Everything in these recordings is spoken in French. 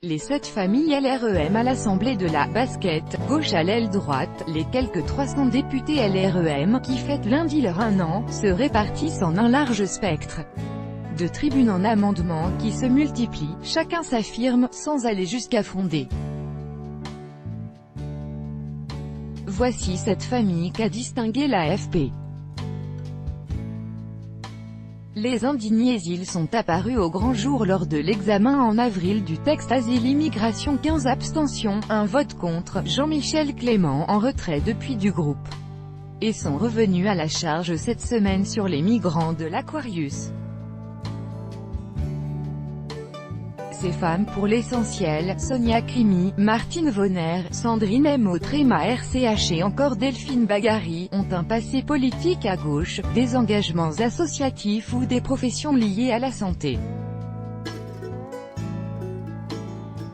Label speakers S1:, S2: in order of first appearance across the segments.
S1: Les 7 familles LREM à l'Assemblée de la basket, gauche à l'aile droite, les quelques 300 députés LREM, qui fêtent lundi leur 1 an, se répartissent en un large spectre de tribunes en amendement qui se multiplient, chacun s'affirme, sans aller jusqu'à fonder. Voici cette famille qu'a distingué l'AFP. Les indignés ils sont apparus au grand jour lors de l'examen en avril du texte Asile-Immigration. 15 abstentions, un vote contre, Jean-Michel Clément en retrait depuis du groupe, et sont revenus à la charge cette semaine sur les migrants de l'Aquarius. Ces femmes pour l'essentiel, Sonia Crimi, Martine Vonner, Sandrine M. Tréma RCH et encore Delphine Bagary, ont un passé politique à gauche, des engagements associatifs ou des professions liées à la santé.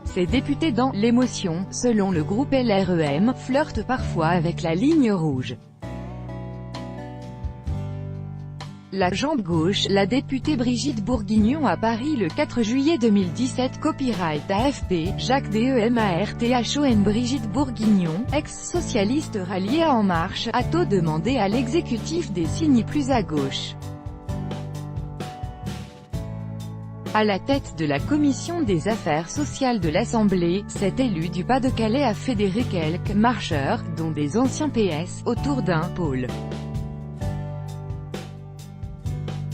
S1: Ces députés dans l'émotion, selon le groupe LREM, flirtent parfois avec la ligne rouge. La jambe gauche, la députée Brigitte Bourguignon à Paris le 4 juillet 2017. Copyright AFP, Jacques DEMARTHON. Brigitte Bourguignon, ex-socialiste ralliée à En Marche, a tôt demandé à l'exécutif des signes plus à gauche. À la tête de la commission des affaires sociales de l'Assemblée, cet élu du Pas-de-Calais a fédéré quelques marcheurs, dont des anciens PS, autour d'un pôle.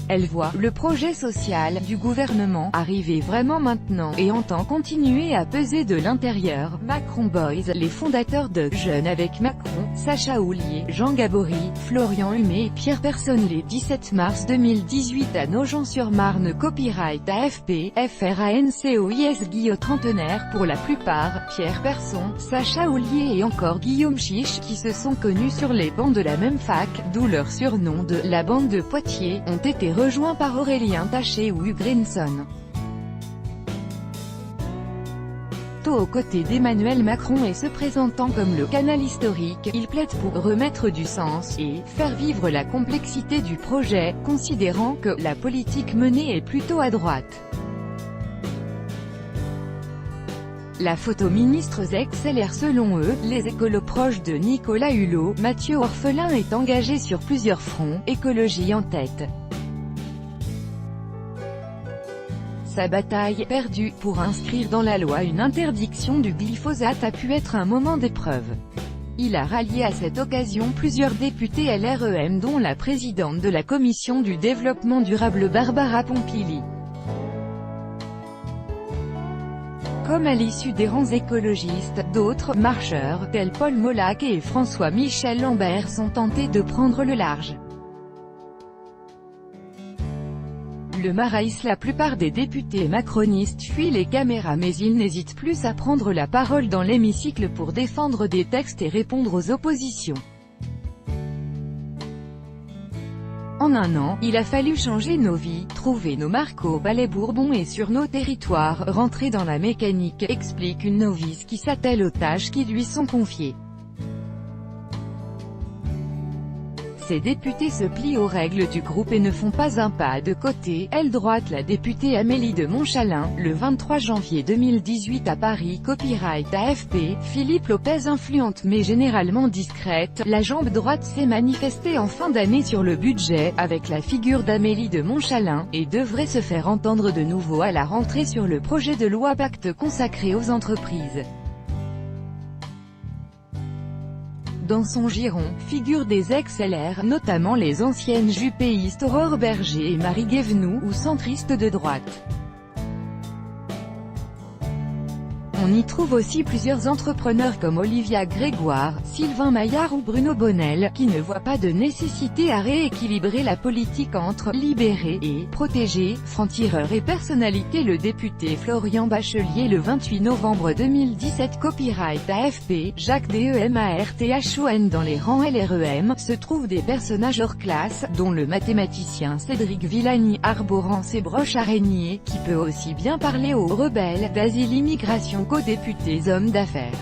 S1: Elle voit le projet social du gouvernement arriver vraiment maintenant et entend continuer à peser de l'intérieur. Macron Boys, les fondateurs de Jeunes avec Macron, Sacha Houlié, Jean Gabory, Florian Humé et Pierre Personne les 17 mars 2018 à Nogent-sur-Marne. Copyright AFP, FRANCOIS. trentenaires pour la plupart, Pierre Personne, Sacha Houlié et encore Guillaume Chiche, qui se sont connus sur les bancs de la même fac, d'où leur surnom de la bande de Poitiers, ont été rejoints par Aurélien Taché ou Hugh Grinson. Aux côtés d'Emmanuel Macron et se présentant comme le canal historique, il plaide pour remettre du sens et faire vivre la complexité du projet, considérant que la politique menée est plutôt à droite. La photo ministres ex-LR. Selon eux, les écolos proches de Nicolas Hulot, Mathieu Orphelin est engagé sur plusieurs fronts, écologie en tête. Sa bataille, perdue, pour inscrire dans la loi une interdiction du glyphosate a pu être un moment d'épreuve. Il a rallié à cette occasion plusieurs députés LREM dont la présidente de la commission du développement durable Barbara Pompili. Comme à l'issue des rangs écologistes, d'autres marcheurs, tels Paul Molac et François-Michel Lambert, sont tentés de prendre le large. Le Marais. La plupart des députés macronistes fuient les caméras mais ils n'hésitent plus à prendre la parole dans l'hémicycle pour défendre des textes et répondre aux oppositions. En 1 an, il a fallu changer nos vies, trouver nos marques au Palais Bourbon et sur nos territoires, rentrer dans la mécanique, explique une novice qui s'attelle aux tâches qui lui sont confiées. Ces députés se plient aux règles du groupe et ne font pas un pas de côté. Aile droite. La députée Amélie de Montchalin, le 23 janvier 2018 à Paris. Copyright AFP, Philippe Lopez. Influente mais généralement discrète, la jambe droite s'est manifestée en fin d'année sur le budget, avec la figure d'Amélie de Montchalin, et devrait se faire entendre de nouveau à la rentrée sur le projet de loi Pacte consacré aux entreprises. Dans son giron, figurent des ex-LR, notamment les anciennes jupéistes Aurore Berger et Marie Guévenoux, ou centristes de droite. On y trouve aussi plusieurs entrepreneurs comme Olivia Grégoire, Sylvain Maillard ou Bruno Bonnell, qui ne voient pas de nécessité à rééquilibrer la politique entre « libérés » et « protégés », francs-tireurs et personnalités. Le député Florian Bachelier le 28 novembre 2017. Copyright AFP, Jacques DEMARTHON. Dans les rangs LREM, se trouvent des personnages hors classe, dont le mathématicien Cédric Villani, arborant ses broches araignées, qui peut aussi bien parler aux rebelles d'asile-immigration qu'aux députés hommes d'affaires.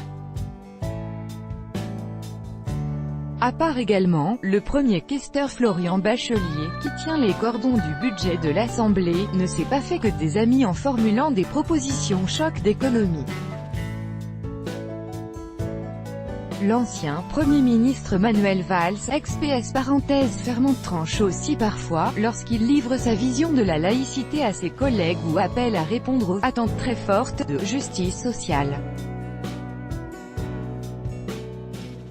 S1: À part également, le premier questeur Florian Bachelier, qui tient les cordons du budget de l'Assemblée, ne s'est pas fait que des amis en formulant des propositions choc d'économie. L'ancien Premier ministre Manuel Valls, ex-PS tranche aussi parfois, lorsqu'il livre sa vision de la laïcité à ses collègues ou appelle à répondre aux attentes très fortes de justice sociale.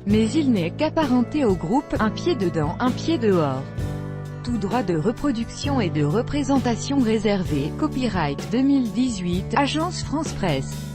S1: Mais il n'est qu'apparenté au groupe « un pied dedans, un pied dehors ». Tout droit de reproduction et de représentation réservé, copyright 2018, Agence France Presse.